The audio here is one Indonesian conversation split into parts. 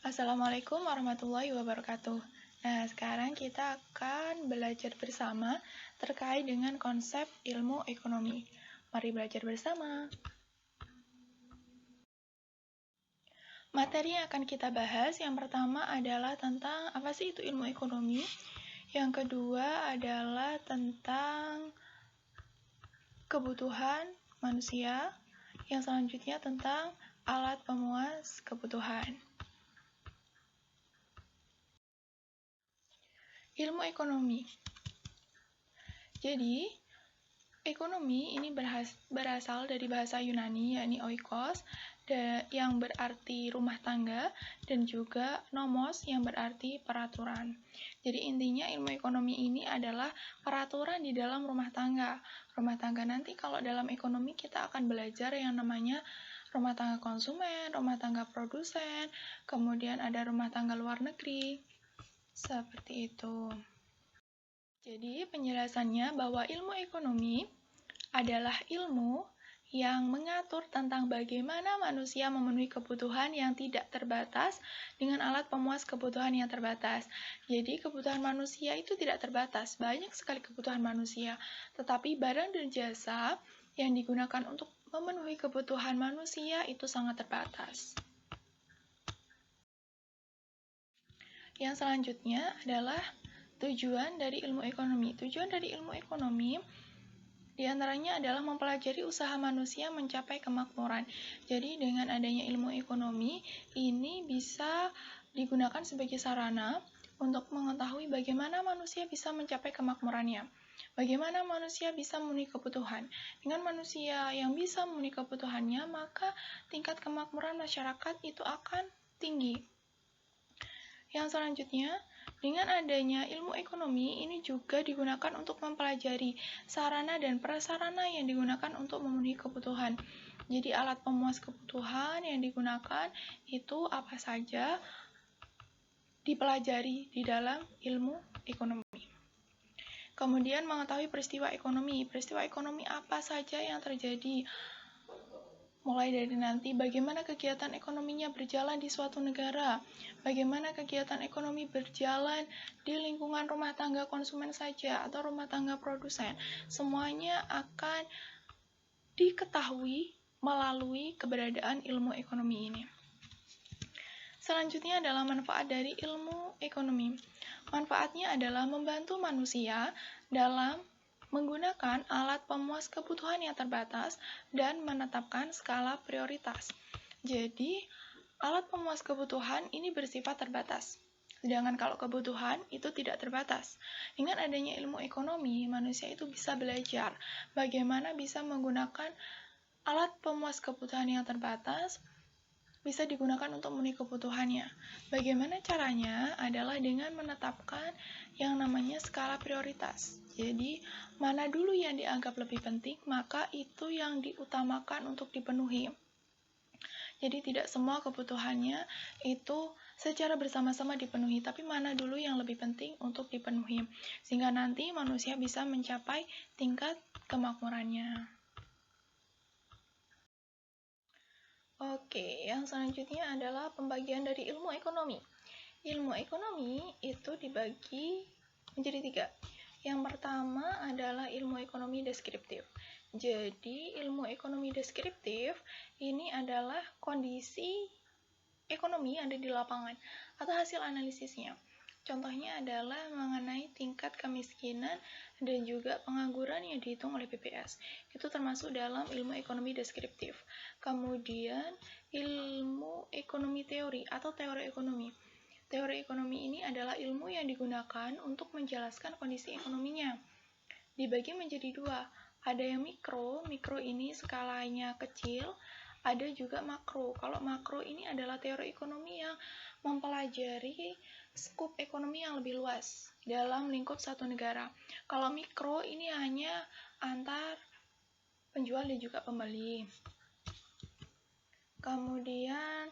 Assalamualaikum warahmatullahi wabarakatuh. Nah, sekarang kita akan belajar bersama terkait dengan konsep ilmu ekonomi. Mari belajar bersama. Materi yang akan kita bahas yang pertama adalah tentang apa sih itu ilmu ekonomi. Yang kedua adalah tentang kebutuhan manusia. Yang selanjutnya tentang alat pemuas kebutuhan. Ilmu ekonomi. Jadi, ekonomi ini berasal dari bahasa Yunani, yakni oikos, yang berarti rumah tangga, dan juga nomos yang berarti peraturan. Jadi intinya ilmu ekonomi ini adalah peraturan di dalam rumah tangga. Rumah tangga nanti kalau dalam ekonomi kita akan belajar yang namanya rumah tangga konsumen, rumah tangga produsen, kemudian ada rumah tangga luar negeri. Seperti itu. Jadi penjelasannya bahwa ilmu ekonomi adalah ilmu yang mengatur tentang bagaimana manusia memenuhi kebutuhan yang tidak terbatas dengan alat pemuas kebutuhan yang terbatas. Jadi kebutuhan manusia itu tidak terbatas, banyak sekali kebutuhan manusia, tetapi barang dan jasa yang digunakan untuk memenuhi kebutuhan manusia itu sangat terbatas. Yang selanjutnya adalah tujuan dari ilmu ekonomi. Tujuan dari ilmu ekonomi di antaranya adalah mempelajari usaha manusia mencapai kemakmuran. Jadi dengan adanya ilmu ekonomi, ini bisa digunakan sebagai sarana untuk mengetahui bagaimana manusia bisa mencapai kemakmurannya. Bagaimana manusia bisa memenuhi kebutuhan. Dengan manusia yang bisa memenuhi kebutuhannya, maka tingkat kemakmuran masyarakat itu akan tinggi. Yang selanjutnya, dengan adanya ilmu ekonomi, ini juga digunakan untuk mempelajari sarana dan prasarana yang digunakan untuk memenuhi kebutuhan. Jadi alat pemuas kebutuhan yang digunakan itu apa saja dipelajari di dalam ilmu ekonomi. Kemudian mengetahui peristiwa ekonomi. Peristiwa ekonomi apa saja yang terjadi? Mulai dari nanti bagaimana kegiatan ekonominya berjalan di suatu negara, bagaimana kegiatan ekonomi berjalan di lingkungan rumah tangga konsumen saja atau rumah tangga produsen. Semuanya akan diketahui melalui keberadaan ilmu ekonomi ini. Selanjutnya adalah manfaat dari ilmu ekonomi. Manfaatnya adalah membantu manusia dalam menggunakan alat pemuas kebutuhan yang terbatas dan menetapkan skala prioritas. Jadi, alat pemuas kebutuhan ini bersifat terbatas. Sedangkan kalau kebutuhan itu tidak terbatas. Dengan adanya ilmu ekonomi, manusia itu bisa belajar bagaimana bisa menggunakan alat pemuas kebutuhan yang terbatas bisa digunakan untuk memenuhi kebutuhannya. Bagaimana caranya adalah dengan menetapkan yang namanya skala prioritas. Jadi, mana dulu yang dianggap lebih penting, maka itu yang diutamakan untuk dipenuhi. Jadi, tidak semua kebutuhannya itu secara bersama-sama dipenuhi, tapi mana dulu yang lebih penting untuk dipenuhi. Sehingga nanti manusia bisa mencapai tingkat kemakmurannya. Oke, yang selanjutnya adalah pembagian dari ilmu ekonomi. Ilmu ekonomi itu dibagi menjadi 3. Yang pertama adalah ilmu ekonomi deskriptif. Jadi, ilmu ekonomi deskriptif ini adalah kondisi ekonomi yang ada di lapangan atau hasil analisisnya. Contohnya adalah mengenai tingkat kemiskinan dan juga pengangguran yang dihitung oleh BPS. Itu termasuk dalam ilmu ekonomi deskriptif. Kemudian, ilmu ekonomi teori atau teori ekonomi. Teori ekonomi ini adalah ilmu yang digunakan untuk menjelaskan kondisi ekonominya. Dibagi menjadi 2. Ada yang mikro ini skalanya kecil, ada juga makro. Kalau makro ini adalah teori ekonomi yang mempelajari skup ekonomi yang lebih luas dalam lingkup satu negara. Kalau mikro ini hanya antar penjual dan juga pembeli. Kemudian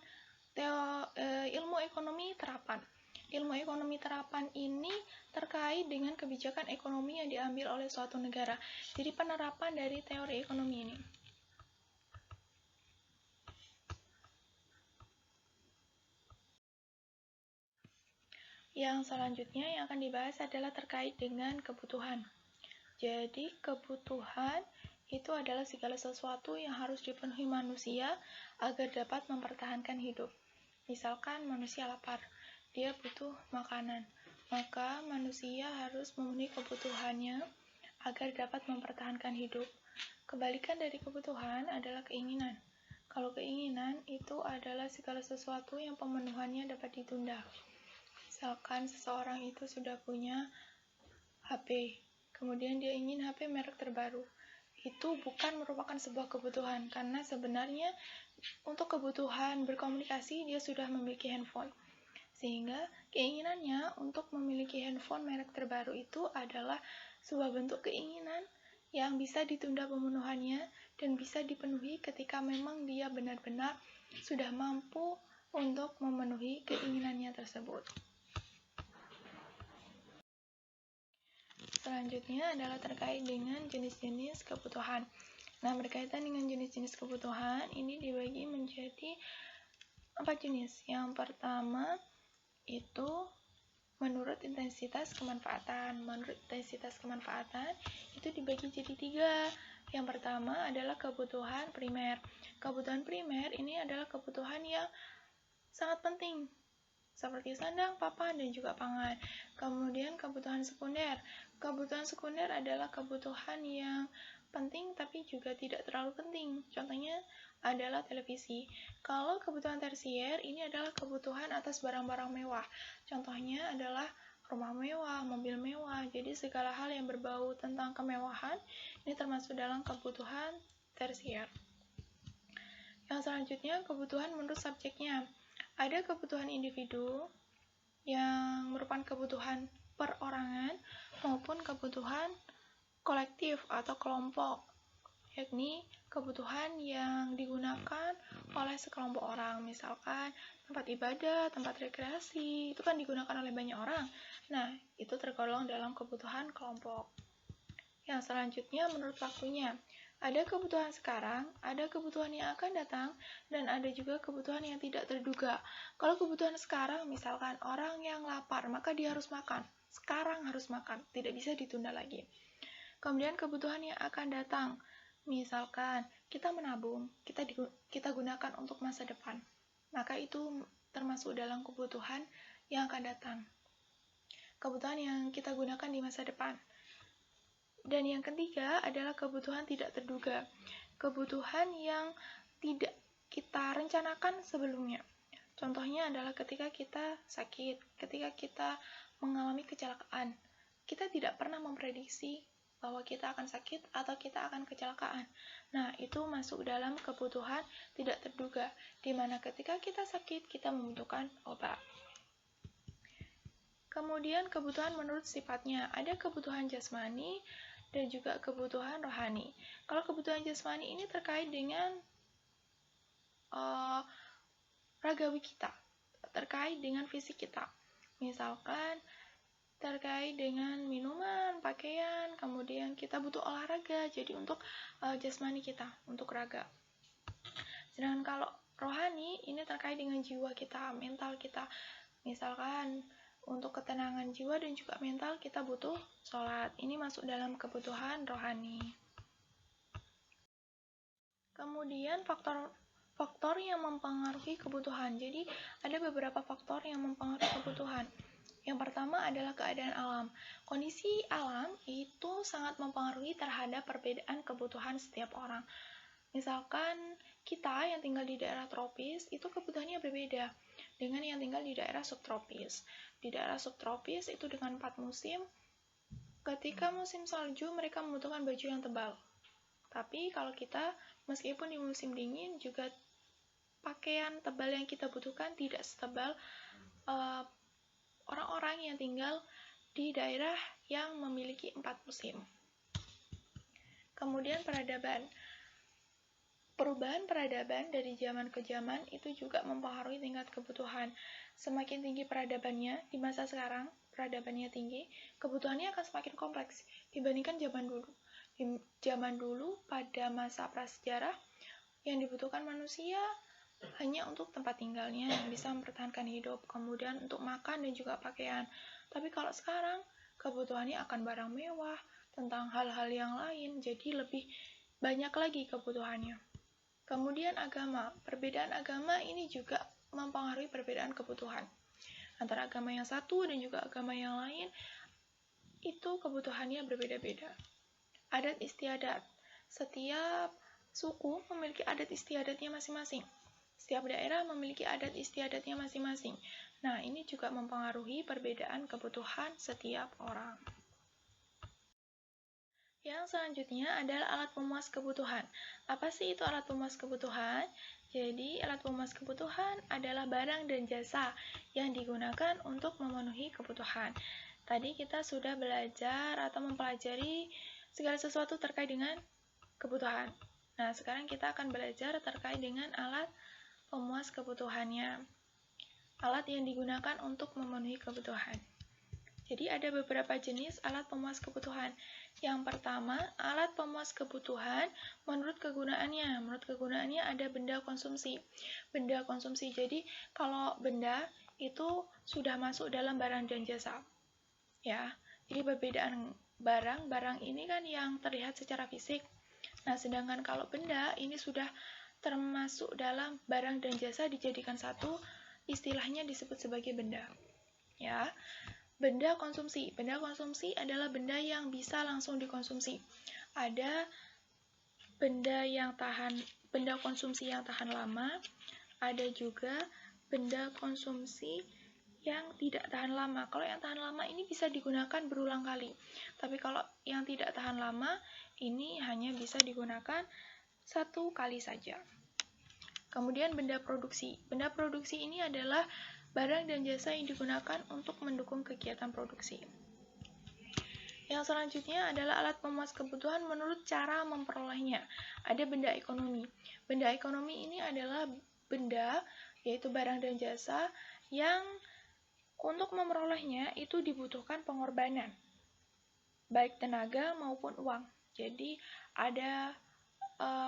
ilmu ekonomi terapan. Ilmu ekonomi terapan ini terkait dengan kebijakan ekonomi yang diambil oleh suatu negara. Jadi penerapan dari teori ekonomi ini. Yang selanjutnya yang akan dibahas adalah terkait dengan kebutuhan. Jadi, kebutuhan itu adalah segala sesuatu yang harus dipenuhi manusia agar dapat mempertahankan hidup. Misalkan manusia lapar, dia butuh makanan, maka manusia harus memenuhi kebutuhannya agar dapat mempertahankan hidup. Kebalikan dari kebutuhan adalah keinginan. Kalau keinginan itu adalah segala sesuatu yang pemenuhannya dapat ditunda. Misalkan seseorang itu sudah punya HP, kemudian dia ingin HP merek terbaru. Itu bukan merupakan sebuah kebutuhan, karena sebenarnya untuk kebutuhan berkomunikasi dia sudah memiliki handphone. Sehingga keinginannya untuk memiliki handphone merek terbaru itu adalah sebuah bentuk keinginan yang bisa ditunda pemenuhannya dan bisa dipenuhi ketika memang dia benar-benar sudah mampu untuk memenuhi keinginannya tersebut. Selanjutnya adalah terkait dengan jenis-jenis kebutuhan. Nah, berkaitan dengan jenis-jenis kebutuhan, ini dibagi menjadi 4 jenis. Yang pertama, itu menurut intensitas kemanfaatan. Menurut intensitas kemanfaatan, itu dibagi jadi 3. Yang pertama adalah kebutuhan primer. Kebutuhan primer ini adalah kebutuhan yang sangat penting, seperti sandang, papan, dan juga pangan. Kemudian kebutuhan sekunder. Kebutuhan sekunder adalah kebutuhan yang penting tapi juga tidak terlalu penting. Contohnya adalah televisi. Kalau kebutuhan tersier, ini adalah kebutuhan atas barang-barang mewah. Contohnya adalah rumah mewah, mobil mewah. Jadi segala hal yang berbau tentang kemewahan, ini termasuk dalam kebutuhan tersier. Yang selanjutnya, kebutuhan menurut subjeknya. Ada kebutuhan individu yang merupakan kebutuhan perorangan maupun kebutuhan kolektif atau kelompok, yakni kebutuhan yang digunakan oleh sekelompok orang. Misalkan tempat ibadah, tempat rekreasi, itu kan digunakan oleh banyak orang. Nah, itu tergolong dalam kebutuhan kelompok. Yang selanjutnya menurut waktunya. Ada kebutuhan sekarang, ada kebutuhan yang akan datang, dan ada juga kebutuhan yang tidak terduga. Kalau kebutuhan sekarang, misalkan orang yang lapar, maka dia harus makan. Sekarang harus makan, tidak bisa ditunda lagi. Kemudian kebutuhan yang akan datang, misalkan kita menabung, kita gunakan untuk masa depan. Maka itu termasuk dalam kebutuhan yang akan datang. Kebutuhan yang kita gunakan di masa depan. Dan yang ketiga adalah kebutuhan tidak terduga. Kebutuhan yang tidak kita rencanakan sebelumnya. Contohnya adalah ketika kita sakit, ketika kita mengalami kecelakaan. Kita tidak pernah memprediksi bahwa kita akan sakit atau kita akan kecelakaan. Nah, itu masuk dalam kebutuhan tidak terduga, di mana ketika kita sakit, kita membutuhkan obat. Kemudian kebutuhan menurut sifatnya. Ada kebutuhan jasmani dan juga kebutuhan rohani. Kalau kebutuhan jasmani ini terkait dengan ragawi kita, terkait dengan fisik kita. Misalkan terkait dengan minuman, pakaian, kemudian kita butuh olahraga, jadi untuk jasmani kita, untuk raga. Sedangkan kalau rohani ini terkait dengan jiwa kita, mental kita. Misalkan untuk ketenangan jiwa dan juga mental kita butuh sholat. Ini masuk dalam kebutuhan rohani. Kemudian faktor yang mempengaruhi kebutuhan. Jadi ada beberapa faktor yang mempengaruhi kebutuhan. Yang pertama adalah keadaan alam. Kondisi alam itu sangat mempengaruhi terhadap perbedaan kebutuhan setiap orang. Misalkan kita yang tinggal di daerah tropis, itu kebutuhannya berbeda dengan yang tinggal di daerah subtropis. Di daerah subtropis itu dengan 4 musim, ketika musim salju mereka membutuhkan baju yang tebal. Tapi kalau kita, meskipun di musim dingin, juga pakaian tebal yang kita butuhkan tidak setebal orang-orang yang tinggal di daerah yang memiliki 4 musim. Kemudian peradaban. Perubahan peradaban dari zaman ke zaman itu juga mempengaruhi tingkat kebutuhan. Semakin tinggi peradabannya, di masa sekarang peradabannya tinggi, kebutuhannya akan semakin kompleks dibandingkan zaman dulu. Di zaman dulu pada masa prasejarah yang dibutuhkan manusia hanya untuk tempat tinggalnya yang bisa mempertahankan hidup, kemudian untuk makan dan juga pakaian. Tapi kalau sekarang, kebutuhannya akan barang mewah, tentang hal-hal yang lain, jadi lebih banyak lagi kebutuhannya. Kemudian agama, perbedaan agama ini juga mempengaruhi perbedaan kebutuhan. Antara agama yang satu dan juga agama yang lain, itu kebutuhannya berbeda-beda. Adat istiadat, setiap suku memiliki adat istiadatnya masing-masing. Setiap daerah memiliki adat istiadatnya masing-masing. Nah, ini juga mempengaruhi perbedaan kebutuhan setiap orang. Yang selanjutnya adalah alat pemuas kebutuhan. Apa sih itu alat pemuas kebutuhan? Jadi, alat pemuas kebutuhan adalah barang dan jasa yang digunakan untuk memenuhi kebutuhan. Tadi kita sudah belajar atau mempelajari segala sesuatu terkait dengan kebutuhan. Nah, sekarang kita akan belajar terkait dengan alat pemuas kebutuhannya. Alat yang digunakan untuk memenuhi kebutuhan. Jadi ada beberapa jenis alat pemuas kebutuhan. Yang pertama, alat pemuas kebutuhan menurut kegunaannya. Menurut kegunaannya ada benda konsumsi. Benda konsumsi, jadi kalau benda itu sudah masuk dalam barang dan jasa. Ya, jadi perbedaan barang ini kan yang terlihat secara fisik. Nah, sedangkan kalau benda ini sudah termasuk dalam barang dan jasa dijadikan satu, istilahnya disebut sebagai benda. Ya. Benda konsumsi. Benda konsumsi adalah benda yang bisa langsung dikonsumsi. Ada benda konsumsi yang tahan lama, ada juga benda konsumsi yang tidak tahan lama. Kalau yang tahan lama ini bisa digunakan berulang kali. Tapi kalau yang tidak tahan lama, ini hanya bisa digunakan satu kali saja. Kemudian benda produksi. Benda produksi ini adalah barang dan jasa yang digunakan untuk mendukung kegiatan produksi. Yang selanjutnya adalah alat pemuas kebutuhan menurut cara memperolehnya. Ada benda ekonomi. Benda ekonomi ini adalah benda, yaitu barang dan jasa, yang untuk memperolehnya itu dibutuhkan pengorbanan, baik tenaga maupun uang. Jadi ada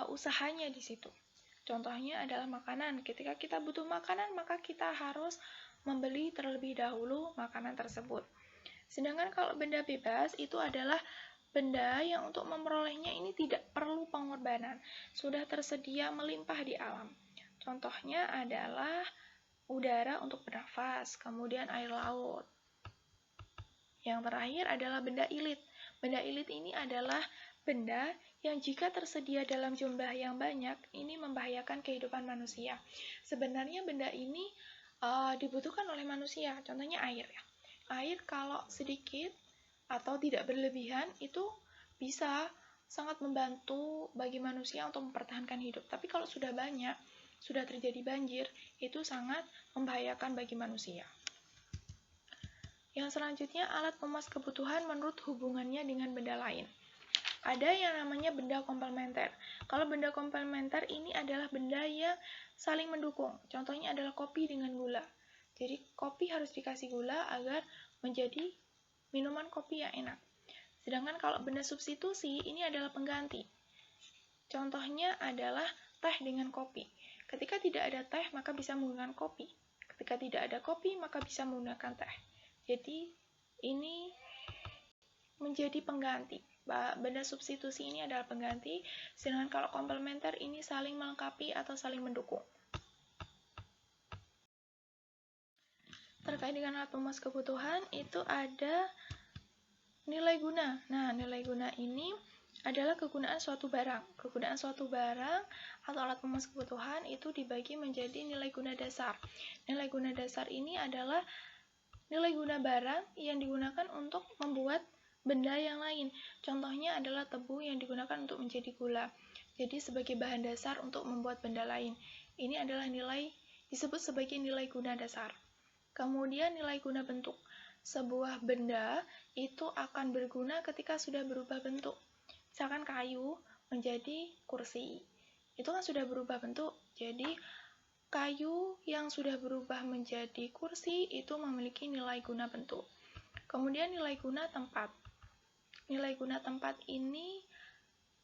usahanya di situ. Contohnya adalah makanan. Ketika kita butuh makanan, maka kita harus membeli terlebih dahulu makanan tersebut. Sedangkan kalau benda bebas, itu adalah benda yang untuk memperolehnya ini tidak perlu pengorbanan. Sudah tersedia melimpah di alam. Contohnya adalah udara untuk bernafas, kemudian air laut. Yang terakhir adalah benda ilit. Benda ilit ini adalah benda yang jika tersedia dalam jumlah yang banyak, ini membahayakan kehidupan manusia. Sebenarnya benda ini dibutuhkan oleh manusia, contohnya air. Air kalau sedikit atau tidak berlebihan, itu bisa sangat membantu bagi manusia untuk mempertahankan hidup. Tapi kalau sudah banyak, sudah terjadi banjir, itu sangat membahayakan bagi manusia. Yang selanjutnya, alat pemuas kebutuhan menurut hubungannya dengan benda lain. Ada yang namanya benda komplementer. Kalau benda komplementer ini adalah benda yang saling mendukung. Contohnya adalah kopi dengan gula. Jadi kopi harus dikasih gula agar menjadi minuman kopi yang enak. Sedangkan kalau benda substitusi ini adalah pengganti. Contohnya adalah teh dengan kopi. Ketika tidak ada teh, maka bisa menggunakan kopi. Ketika tidak ada kopi, maka bisa menggunakan teh. Jadi ini menjadi pengganti. Benda substitusi ini adalah pengganti, sedangkan kalau komplementer ini saling melengkapi atau saling mendukung. Terkait dengan alat pemuas kebutuhan, itu ada nilai guna. Nah, nilai guna ini adalah kegunaan suatu barang. Kegunaan suatu barang atau alat pemuas kebutuhan itu dibagi menjadi nilai guna dasar. Nilai guna dasar ini adalah nilai guna barang yang digunakan untuk membuat benda yang lain. Contohnya adalah tebu yang digunakan untuk menjadi gula. Jadi sebagai bahan dasar untuk membuat benda lain. Ini adalah disebut sebagai nilai guna dasar. Kemudian nilai guna bentuk. Sebuah benda itu akan berguna ketika sudah berubah bentuk. Misalkan kayu menjadi kursi. Itu kan sudah berubah bentuk. Jadi kayu yang sudah berubah menjadi kursi itu memiliki nilai guna bentuk. Kemudian nilai guna tempat. Nilai guna tempat ini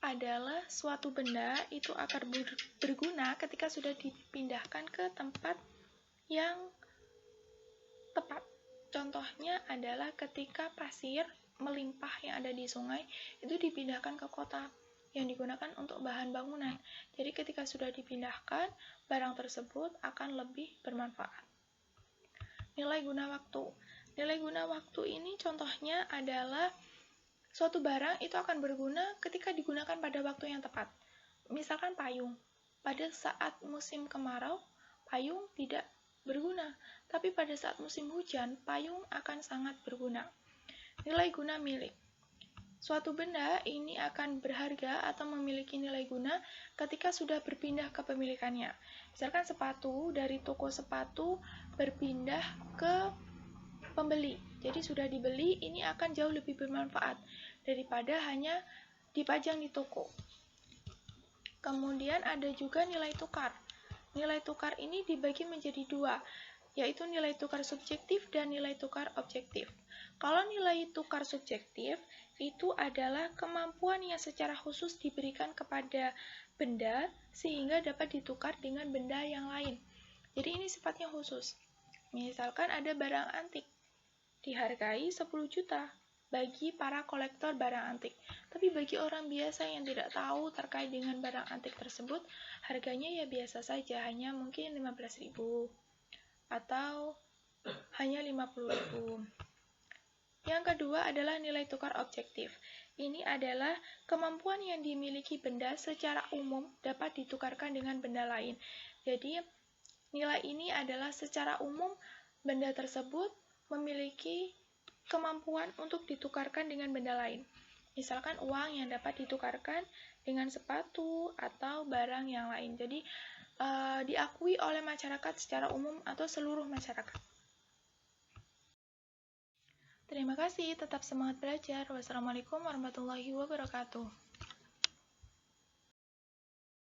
adalah suatu benda itu akan berguna ketika sudah dipindahkan ke tempat yang tepat. Contohnya adalah ketika pasir melimpah yang ada di sungai itu dipindahkan ke kota yang digunakan untuk bahan bangunan. Jadi ketika sudah dipindahkan, barang tersebut akan lebih bermanfaat. Nilai guna waktu. Nilai guna waktu ini contohnya adalah suatu barang itu akan berguna ketika digunakan pada waktu yang tepat. Misalkan payung. Pada saat musim kemarau, payung tidak berguna. Tapi pada saat musim hujan, payung akan sangat berguna. Nilai guna milik. Suatu benda ini akan berharga atau memiliki nilai guna ketika sudah berpindah ke pemilikannya. Misalkan sepatu, dari toko sepatu berpindah ke pembeli. Jadi sudah dibeli, ini akan jauh lebih bermanfaat daripada hanya dipajang di toko. Kemudian ada juga nilai tukar. Nilai tukar ini dibagi menjadi dua, yaitu nilai tukar subjektif dan nilai tukar objektif. Kalau nilai tukar subjektif, itu adalah kemampuan yang secara khusus diberikan kepada benda sehingga dapat ditukar dengan benda yang lain. Jadi ini sifatnya khusus. Misalkan ada barang antik, dihargai 10 juta bagi para kolektor barang antik. Tapi bagi orang biasa yang tidak tahu terkait dengan barang antik tersebut, harganya ya biasa saja, hanya mungkin 15.000 atau hanya 50.000. Yang kedua adalah nilai tukar objektif. Ini adalah kemampuan yang dimiliki benda secara umum dapat ditukarkan dengan benda lain. Jadi, nilai ini adalah secara umum benda tersebut memiliki kemampuan untuk ditukarkan dengan benda lain. Misalkan uang yang dapat ditukarkan dengan sepatu atau barang yang lain. Jadi, diakui oleh masyarakat secara umum atau seluruh masyarakat. Terima kasih, tetap semangat belajar. Wassalamualaikum warahmatullahi wabarakatuh.